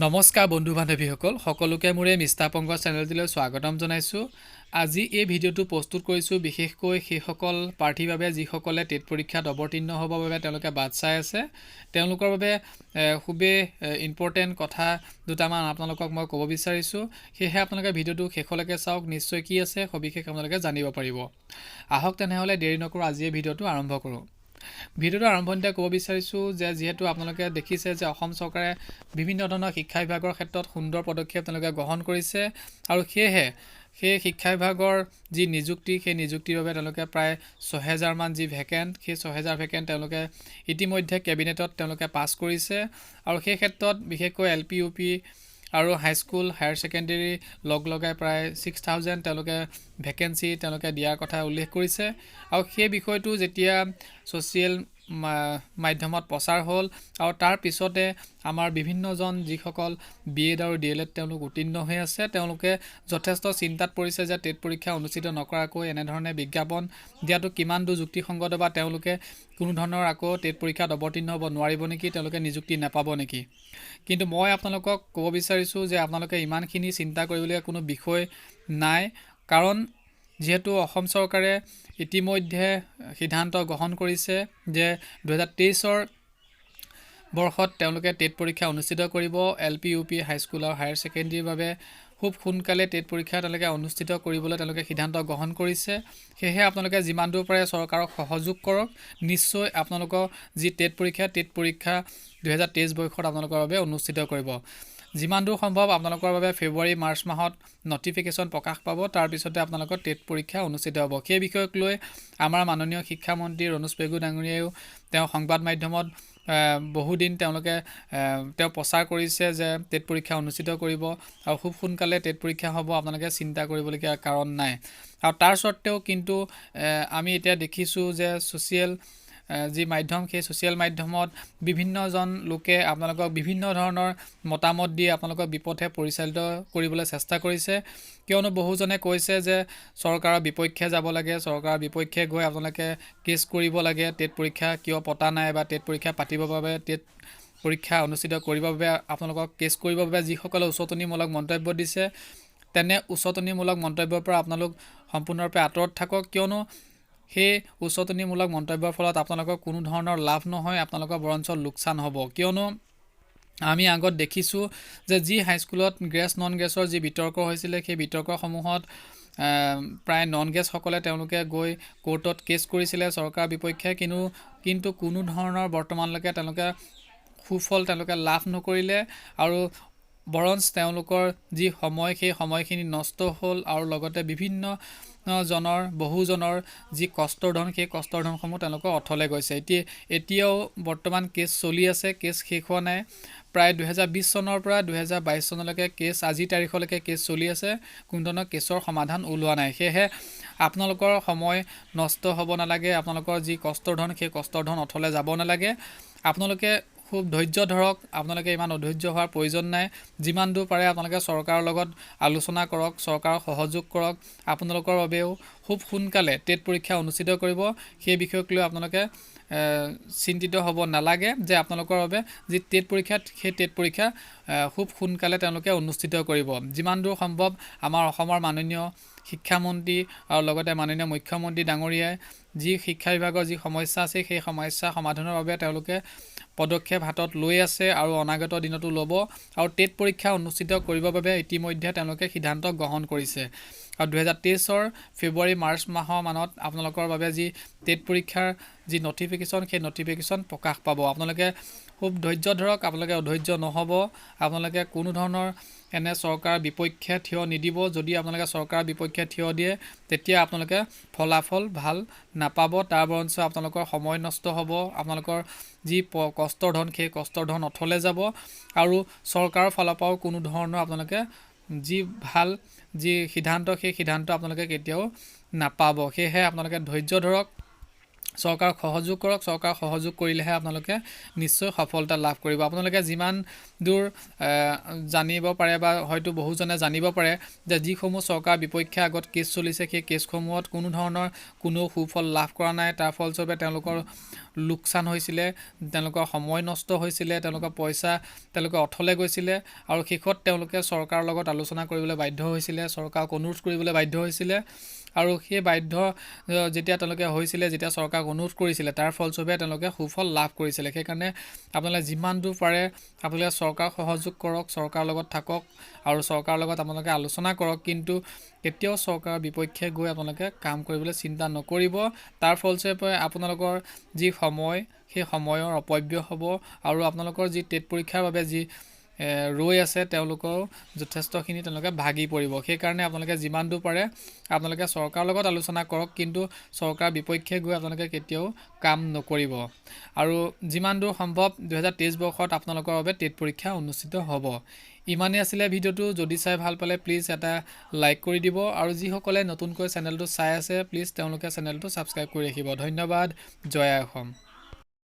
নমস্কাৰ বন্ধু বান্ধৱীসকল সকলোকে মোৰে মিষ্টাপংগ চেনেলটিলৈ স্বাগতম জনাইছো। আজি এই ভিডিঅ'টো প্ৰস্তুত কৰিছো বিশেষকৈ সেইসকল প্ৰাৰ্থীৰ বাবে যিসকলে টেট পৰীক্ষাত অৱতীৰ্ণ হ'বৰ বাবে তেওঁলোকে বাট চাই আছে। তেওঁলোকৰ বাবে খুবেই ইম্পৰ্টেণ্ট কথা দুটামান আপোনালোকক মই ক'ব বিচাৰিছো। সেয়েহে আপোনালোকে ভিডিঅ'টো শেষলৈকে চাওক, নিশ্চয় কি আছে সবিশেষ আপোনালোকে জানিব পাৰিব। আহক তেনেহ'লে দেৰি নকৰোঁ, আজি এই ভিডিঅ'টো আৰম্ভ কৰোঁ। ভিডিঅ'টো আৰম্ভণিতে ক'ব বিচাৰিছোঁ যে যিহেতু আপোনালোকে দেখিছে যে অসম চৰকাৰে বিভিন্ন ধৰণৰ শিক্ষা বিভাগৰ ক্ষেত্ৰত সুন্দৰ পদক্ষেপ তেওঁলোকে গ্ৰহণ কৰিছে আৰু সেয়েহে সেই শিক্ষা বিভাগৰ যি নিযুক্তি সেই নিযুক্তিৰ বাবে তেওঁলোকে প্ৰায় ৬,০০০ মান যি ভেকেণ্ট সেই ৬,০০০ ভেকেণ্ট তেওঁলোকে ইতিমধ্যে কেবিনেটত তেওঁলোকে পাছ কৰিছে আৰু সেই ক্ষেত্ৰত বিশেষকৈ LP UP আৰু হাইস্কুল হায়াৰ ছেকেণ্ডেৰী লগাই প্ৰায় 6,000 তেওঁলোকে ভেকেঞ্চি তেওঁলোকে দিয়াৰ কথা উল্লেখ কৰিছে আৰু সেই বিষয়টো যেতিয়া ছ'চিয়েল মাধ্যমত প্ৰচাৰ হ'ল আৰু তাৰ পিছতে আমাৰ বিভিন্নজন যিসকল B.Ed আৰু D.Led তেওঁলোক উত্তীৰ্ণ হৈ আছে তেওঁলোকে যথেষ্ট চিন্তাত পৰিছে যে টেট পৰীক্ষা অনুষ্ঠিত নকৰাকৈ এনেধৰণে বিজ্ঞাপন দিয়াটো কিমান দূৰ যুক্তিসংগত বা তেওঁলোকে কোনো ধৰণৰ আকৌ টেট পৰীক্ষাত অৱতীৰ্ণ হ'ব নোৱাৰিব নেকি, তেওঁলোকে নিযুক্তি নাপাব নেকি। কিন্তু মই আপোনালোকক ক'ব বিচাৰিছোঁ যে আপোনালোকে ইমানখিনি চিন্তা কৰিবলগীয়া কোনো বিষয় নাই, কাৰণ যিহেতু অসম চৰকাৰে ইতিমধ্যে সিদ্ধান্ত গ্ৰহণ কৰিছে যে 2023 বৰ্ষত তেওঁলোকে টেট পৰীক্ষা অনুষ্ঠিত কৰিব। LP UP হাইস্কুল আৰু হায়াৰ ছেকেণ্ডেৰীৰ বাবে খুব সোনকালে টেট পৰীক্ষা তেওঁলোকে অনুষ্ঠিত কৰিবলৈ তেওঁলোকে সিদ্ধান্ত গ্ৰহণ কৰিছে। সেয়েহে আপোনালোকে যিমান দূৰ পাৰে চৰকাৰক সহযোগ কৰক। নিশ্চয় আপোনালোকৰ যি টেট পৰীক্ষা 2023 বৰ্ষত আপোনালোকৰ বাবে অনুষ্ঠিত কৰিব। যিমান দূৰ সম্ভৱ আপোনালোকৰ বাবে ফেব্ৰুৱাৰী মাৰ্চ মাহত নটিফিকেশ্যন প্ৰকাশ পাব, তাৰপিছতে আপোনালোকৰ টেট পৰীক্ষা অনুষ্ঠিত হ'ব। সেই বিষয়ক লৈ আমাৰ মাননীয় শিক্ষামন্ত্ৰী ৰণোজ পেগু ডাঙৰীয়াইও তেওঁ সংবাদ মাধ্যমত বহুদিন তেওঁলোকে তেওঁ প্ৰচাৰ কৰিছে যে টেট পৰীক্ষা অনুষ্ঠিত কৰিব আৰু খুব সোনকালে টেট পৰীক্ষা হ'ব, আপোনালোকে চিন্তা কৰিবলগীয়া কাৰণ নাই। আৰু তাৰ স্বত্তেও কিন্তু আমি এতিয়া দেখিছোঁ যে ছ'চিয়েল যি মাধ্যম সেই ছ'চিয়েল মাধ্যমত বিভিন্নজন লোকে আপোনালোকক বিভিন্ন ধৰণৰ মতামত দি আপোনালোকক বিপথে পৰিচালিত কৰিবলৈ চেষ্টা কৰিছে, কিয়নো বহুজনে কৈছে যে চৰকাৰৰ বিপক্ষে যাব লাগে, চৰকাৰৰ বিপক্ষে গৈ আপোনালোকে কেছ কৰিব লাগে, টেট পৰীক্ষা কিয় পতা নাই বা টেট পৰীক্ষা পাতিবৰ বাবে টেট পৰীক্ষা অনুষ্ঠিত কৰিবৰ বাবে আপোনালোকক কেছ কৰিবৰ বাবে যিসকলে উচতনিমূলক মন্তব্য দিছে, তেনে উচতনিমূলক মন্তব্যৰ পৰা আপোনালোক সম্পূৰ্ণৰূপে আঁতৰত থাকক, কিয়নো সেই উচতনিমূলক মন্তব্যৰ ফলত আপোনালোকৰ কোনো ধৰণৰ লাভ নহয়, আপোনালোকৰ বৰঞ্চ লোকচান হ'ব। কিয়নো আমি আগত দেখিছোঁ যে যি হাইস্কুলত গ্ৰেছ নন গ্ৰেছৰ যি বিতৰ্ক হৈছিলে সেই বিতৰ্কসমূহত প্ৰায় নন গ্ৰেছসকলে তেওঁলোকে গৈ কোৰ্টত কেছ কৰিছিলে চৰকাৰৰ বিপক্ষে, কিন্তু কোনো ধৰণৰ বৰ্তমানলৈকে তেওঁলোকে সুফল তেওঁলোকে লাভ নকৰিলে আৰু বৰঞ্চ তেওঁলোকৰ যি সময় সেই সময়খিনি নষ্ট হ'ল আৰু লগতে বহুজনৰ যি কষ্টৰ ধন সেই কষ্টৰ ধনসমূহ তেওঁলোকৰ অথলে গৈছে। এতিয়াও বৰ্তমান কেছ চলি আছে, কেছ শেষ হোৱা নাই। প্ৰায় 2020 চনৰ পৰা 2022 চনলৈকে কেছ আজিৰ তাৰিখলৈকে কেছ চলি আছে, কোনো ধৰণৰ কেছৰ সমাধান ওলোৱা নাই। সেয়েহে আপোনালোকৰ সময় নষ্ট হ'ব নালাগে, আপোনালোকৰ যি কষ্টৰ ধন সেই কষ্টৰ ধন অথলে যাব নালাগে। আপোনালোকে খুব ধৈৰ্য ধৰক, আপোনালোকে ইমান অধৈৰ্য হোৱাৰ প্ৰয়োজন নাই। যিমান দূৰ পাৰে আপোনালোকে চৰকাৰৰ লগত আলোচনা কৰক, চৰকাৰক সহযোগ কৰক। আপোনালোকৰ বাবেও খুব সোনকালে টেট পৰীক্ষা অনুষ্ঠিত কৰিব, সেই বিষয়ক লৈ আপোনালোকে চিন্তিত হ'ব নালাগে যে আপোনালোকৰ বাবে যি টেট পৰীক্ষা সেই টেট পৰীক্ষা খুব সোনকালে তেওঁলোকে অনুষ্ঠিত কৰিব। যিমান দূৰ সম্ভৱ আমাৰ অসমৰ মাননীয় শিক্ষামন্ত্ৰী আৰু লগতে মাননীয় মুখ্যমন্ত্ৰী ডাঙৰীয়াই যি শিক্ষা বিভাগৰ যি সমস্যা আছে সেই সমস্যা সমাধানৰ বাবে তেওঁলোকে পদক্ষেপ হাতত লৈ আছে আৰু অনাগত দিনতো ল'ব আৰু টেট পৰীক্ষা অনুষ্ঠিত কৰিবৰ বাবে ইতিমধ্যে তেওঁলোকে সিদ্ধান্ত গ্ৰহণ কৰিছে। আৰু 2023 ফেব্ৰুৱাৰী মাৰ্চ মাহৰ মানত আপোনালোকৰ বাবে যি টেট পৰীক্ষাৰ যি নটিফিকেশ্যন সেই নটিফিকেশ্যন প্ৰকাশ পাব। আপোনালোকে খুব ধৈৰ্য ধৰক, আপোনালোকে অধৈৰ্য নহ'ব, আপোনালোকে কোনো ধৰণৰ এনে চৰকাৰৰ বিপক্ষে থিয় নিদিব। যদি আপোনালোকে চৰকাৰৰ বিপক্ষে থিয় দিয়ে তেতিয়া আপোনালোকে ফলাফল ভাল নাপাব, তাৰ বৰঞ্চ আপোনালোকৰ সময় নষ্ট হ'ব, আপোনালোকৰ যি কষ্টৰ ধন সেই কষ্টৰ ধন অথলে যাব আৰু চৰকাৰৰ ফালৰ পৰাও কোনো ধৰণৰ আপোনালোকে যি ভাল সিদ্ধান্ত সেই সিদ্ধান্ত আপোনালোকে কেতিয়াও নাপাব। সেয়েহে আপোনালোকে ধৈৰ্য ধৰক চৰকাৰক সহযোগ কৰক চৰকাৰ সহযোগ কৰিলেহে আপোনালোকে নিশ্চয় সফলতা লাভ কৰিব আপোনালোকে যিমান দূৰ জানিব পাৰে বা হয়তো বহুজনে জানিব পাৰে যে যিসমূহ চৰকাৰ বিপক্ষে আগত কেছ চলিছে সেই কেছসমূহত কোনো ধৰণৰ কোনো সুফল লাভ কৰা নাই তাৰ ফলস্বৰূপে তেওঁলোকৰ লোকচান হৈছিলে তেওঁলোকৰ সময় নষ্ট হৈছিলে তেওঁলোকৰ পইচা তেওঁলোকে অথলে গৈছিলে আৰু শেষত তেওঁলোকে চৰকাৰৰ লগত আলোচনা কৰিবলৈ বাধ্য হৈছিলে চৰকাৰক অনুৰোধ কৰিবলৈ বাধ্য হৈছিলে আৰু সেই বাধ্য যেতিয়া তেওঁলোকে হৈছিলে যেতিয়া চৰকাৰক অনুৰোধ কৰিছিলে তাৰ ফলস্বৰূপে তেওঁলোকে সুফল লাভ কৰিছিলে সেইকাৰণে আপোনালোকে যিমান দূৰ পাৰে আপোনালোকে চৰকাৰক সহযোগ কৰক চৰকাৰৰ লগত থাকক আৰু চৰকাৰৰ লগত আপোনালোকে আলোচনা কৰক কিন্তু কেতিয়াও চৰকাৰৰ বিপক্ষে গৈ আপোনালোকে কাম কৰিবলৈ চিন্তা নকৰিব তাৰ ফলস্বৰূপে আপোনালোকৰ যি সময় সেই সময়ৰ অপব্যয় হ'ব আৰু আপোনালোকৰ যি টেট পৰীক্ষাৰ বাবে যি ৰৈ আছে তেওঁলোকৰ যথেষ্টখিনি তেওঁলোকে ভাগি পৰিব সেইকাৰণে আপোনালোকে যিমান দূৰ পাৰে আপোনালোকে চৰকাৰৰ লগত আলোচনা কৰক কিন্তু চৰকাৰৰ বিপক্ষে গৈ আপোনালোকে কেতিয়াও কাম নকৰিব আৰু যিমান দূৰ সম্ভৱ 2023 বৰ্ষত আপোনালোকৰ বাবে টেট পৰীক্ষা অনুষ্ঠিত হ'ব ইমানেই আছিলে ভিডিঅ'টো যদি চাই ভাল পালে প্লিজ এটা লাইক কৰি দিব আৰু যিসকলে নতুনকৈ চেনেলটো চাই আছে প্লিজ তেওঁলোকে চেনেলটো ছাবস্ক্ৰাইব কৰি ৰাখিব ধন্যবাদ জয় অসম